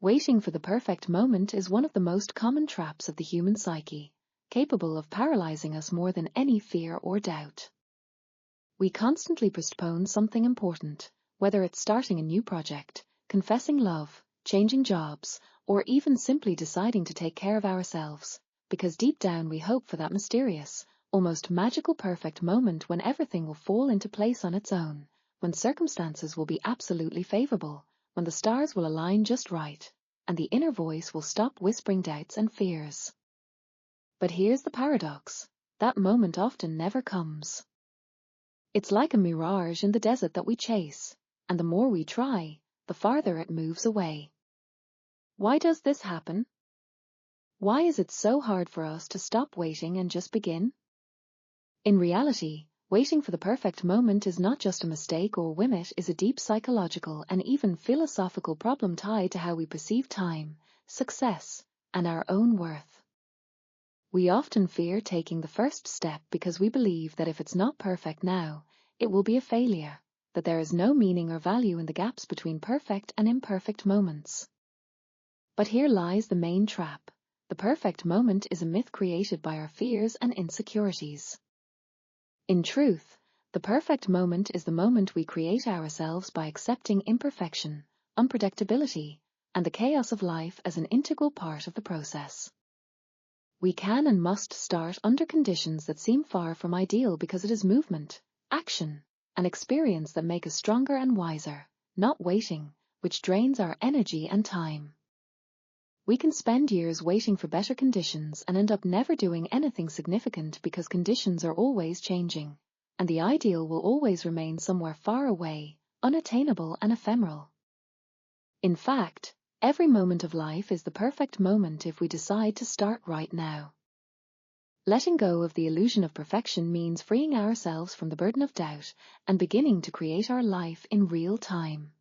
Waiting for the perfect moment is one of the most common traps of the human psyche, capable of paralyzing us more than any fear or doubt. We constantly postpone something important, whether it's starting a new project, confessing love, changing jobs, or even simply deciding to take care of ourselves, because deep down we hope for that mysterious, almost magical perfect moment when everything will fall into place on its own, when circumstances will be absolutely favorable, when the stars will align just right, and the inner voice will stop whispering doubts and fears. But here's the paradox: that moment often never comes. It's like a mirage in the desert that we chase, and the more we try, the farther it moves away. Why does this happen? Why is it so hard for us to stop waiting and just begin? In reality, waiting for the perfect moment is not just a mistake or whim. It is a deep psychological and even philosophical problem tied to how we perceive time, success, and our own worth. We often fear taking the first step because we believe that if it's not perfect now, it will be a failure, that there is no meaning or value in the gaps between perfect and imperfect moments. But here lies the main trap. The perfect moment is a myth created by our fears and insecurities. In truth, the perfect moment is the moment we create ourselves by accepting imperfection, unpredictability, and the chaos of life as an integral part of the process. We can and must start under conditions that seem far from ideal because it is movement, action, and experience that make us stronger and wiser, not waiting, which drains our energy and time. We can spend years waiting for better conditions and end up never doing anything significant because conditions are always changing, and the ideal will always remain somewhere far away, unattainable and ephemeral. In fact, every moment of life is the perfect moment if we decide to start right now. Letting go of the illusion of perfection means freeing ourselves from the burden of doubt and beginning to create our life in real time.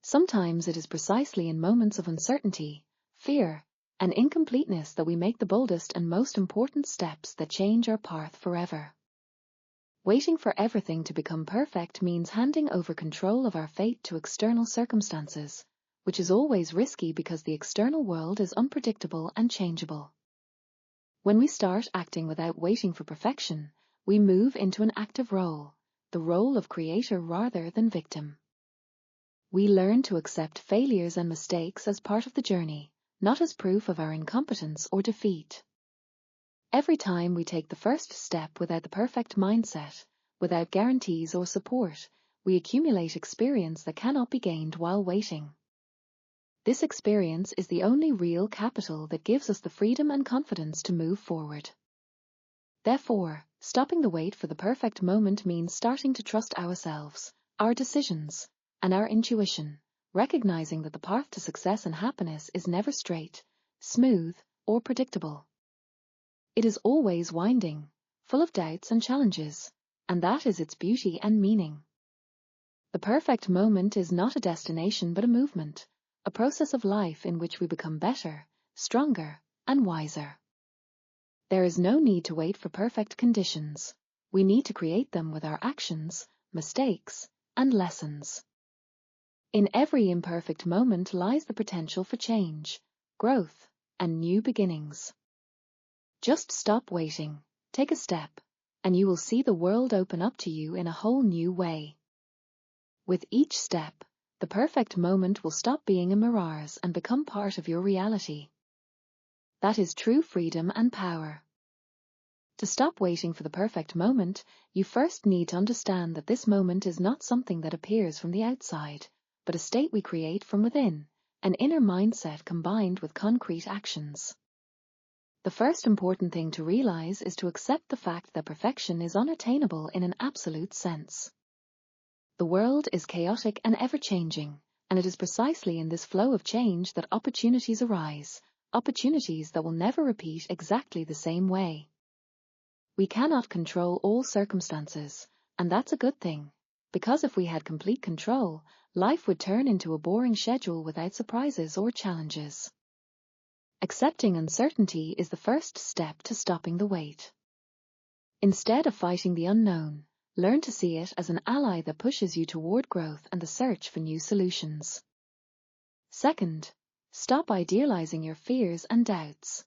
Sometimes it is precisely in moments of uncertainty, fear, and incompleteness that we make the boldest and most important steps that change our path forever. Waiting for everything to become perfect means handing over control of our fate to external circumstances, which is always risky because the external world is unpredictable and changeable. When we start acting without waiting for perfection, we move into an active role, the role of creator rather than victim. We learn to accept failures and mistakes as part of the journey, not as proof of our incompetence or defeat. Every time we take the first step without the perfect mindset, without guarantees or support, we accumulate experience that cannot be gained while waiting. This experience is the only real capital that gives us the freedom and confidence to move forward. Therefore, stopping the wait for the perfect moment means starting to trust ourselves, our decisions, and our intuition, recognizing that the path to success and happiness is never straight, smooth, or predictable. It is always winding, full of doubts and challenges, and that is its beauty and meaning. The perfect moment is not a destination but a movement, a process of life in which we become better, stronger, and wiser. There is no need to wait for perfect conditions. We need to create them with our actions, mistakes, and lessons. In every imperfect moment lies the potential for change, growth, and new beginnings. Just stop waiting, take a step, and you will see the world open up to you in a whole new way. With each step, the perfect moment will stop being a mirage and become part of your reality. That is true freedom and power. To stop waiting for the perfect moment, you first need to understand that this moment is not something that appears from the outside, but a state we create from within, an inner mindset combined with concrete actions. The first important thing to realize is to accept the fact that perfection is unattainable in an absolute sense. The world is chaotic and ever-changing, and it is precisely in this flow of change that opportunities arise, opportunities that will never repeat exactly the same way. We cannot control all circumstances, and that's a good thing, because if we had complete control, life would turn into a boring schedule without surprises or challenges. Accepting uncertainty is the first step to stopping the wait. Instead of fighting the unknown, learn to see it as an ally that pushes you toward growth and the search for new solutions. Second, Stop idealizing your fears and doubts.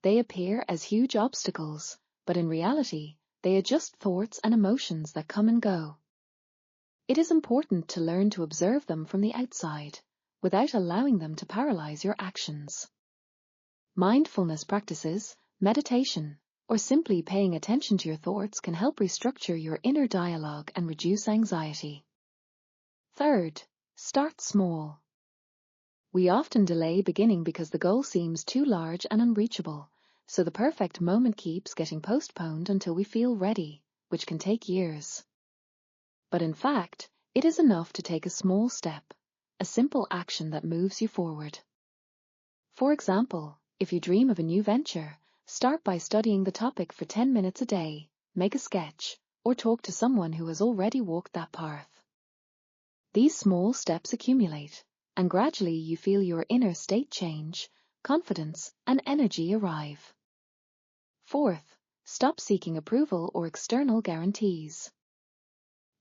They appear as huge obstacles, but in reality, they are just thoughts and emotions that come and go. It is important to learn to observe them from the outside, without allowing them to paralyze your actions. Mindfulness practices, meditation, or simply paying attention to your thoughts can help restructure your inner dialogue and reduce anxiety. Third, start small. We often delay beginning because the goal seems too large and unreachable, so the perfect moment keeps getting postponed until we feel ready, which can take years. But in fact, it is enough to take a small step, a simple action that moves you forward. For example, if you dream of a new venture, start by studying the topic for 10 minutes a day, make a sketch, or talk to someone who has already walked that path. These small steps accumulate, and gradually you feel your inner state change, confidence, and energy arrive. Fourth, stop seeking approval or external guarantees.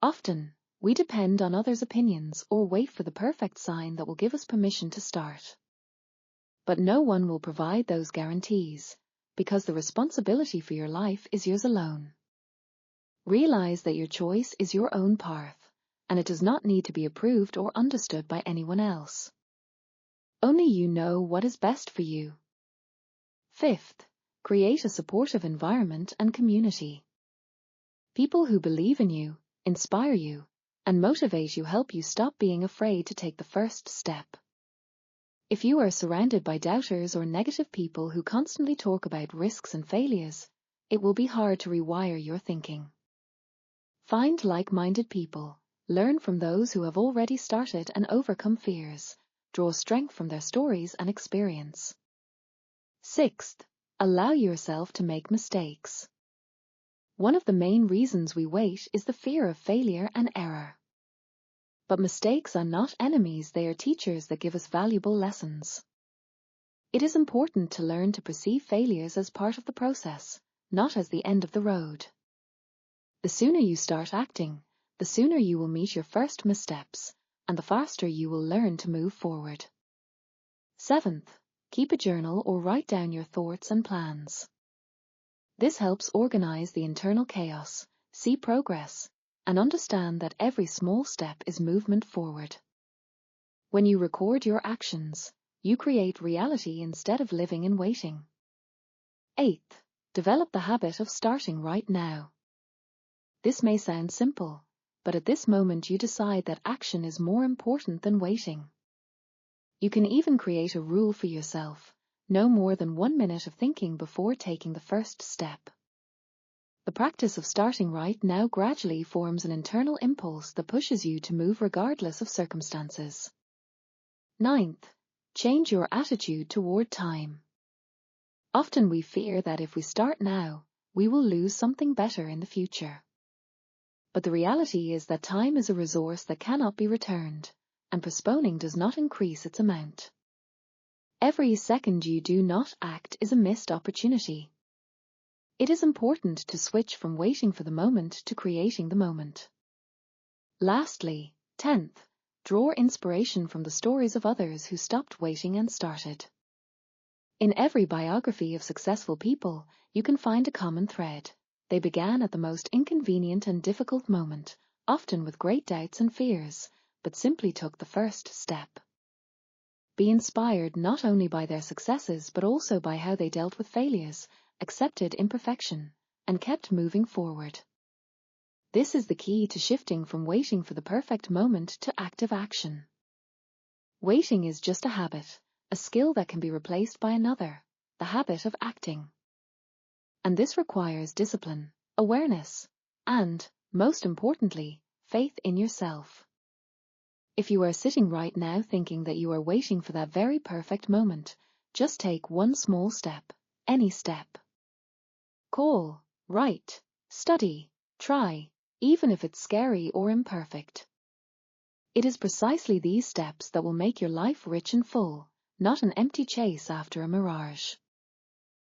Often, we depend on others' opinions or wait for the perfect sign that will give us permission to start. But no one will provide those guarantees, because the responsibility for your life is yours alone. Realize that your choice is your own path, and it does not need to be approved or understood by anyone else. Only you know what is best for you. Fifth, create a supportive environment and community. People who believe in you, inspire you, and motivate you help you stop being afraid to take the first step. If you are surrounded by doubters or negative people who constantly talk about risks and failures, it will be hard to rewire your thinking. Find like-minded people, learn from those who have already started and overcome fears, draw strength from their stories and experience. Sixth, allow yourself to make mistakes. One of the main reasons we wait is the fear of failure and error. But mistakes are not enemies, they are teachers that give us valuable lessons. It is important to learn to perceive failures as part of the process, not as the end of the road. The sooner you start acting, the sooner you will meet your first missteps, and the faster you will learn to move forward. Seventh, keep a journal or write down your thoughts and plans. This helps organize the internal chaos, see progress, and understand that every small step is movement forward. When you record your actions, you create reality instead of living in waiting. Eighth, develop the habit of starting right now. This may sound simple, but at this moment you decide that action is more important than waiting. You can even create a rule for yourself, no more than 1 minute of thinking before taking the first step. The practice of starting right now gradually forms an internal impulse that pushes you to move regardless of circumstances. Ninth, change your attitude toward time. Often we fear that if we start now, we will lose something better in the future. But the reality is that time is a resource that cannot be returned, and postponing does not increase its amount. Every second you do not act is a missed opportunity. It is important to switch from waiting for the moment to creating the moment. Lastly, 10th, draw inspiration from the stories of others who stopped waiting and started. In every biography of successful people, you can find a common thread. They began at the most inconvenient and difficult moment, often with great doubts and fears, but simply took the first step. Be inspired not only by their successes but also by how they dealt with failures, accepted imperfection, and kept moving forward. This is the key to shifting from waiting for the perfect moment to active action. Waiting is just a habit, a skill that can be replaced by another, the habit of acting. And this requires discipline, awareness, and, most importantly, faith in yourself. If you are sitting right now thinking that you are waiting for that very perfect moment, just take one small step, any step. Call, write, study, try, even if it's scary or imperfect. It is precisely these steps that will make your life rich and full, not an empty chase after a mirage.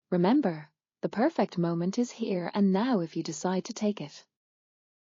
Remember, the perfect moment is here and now if you decide to take it.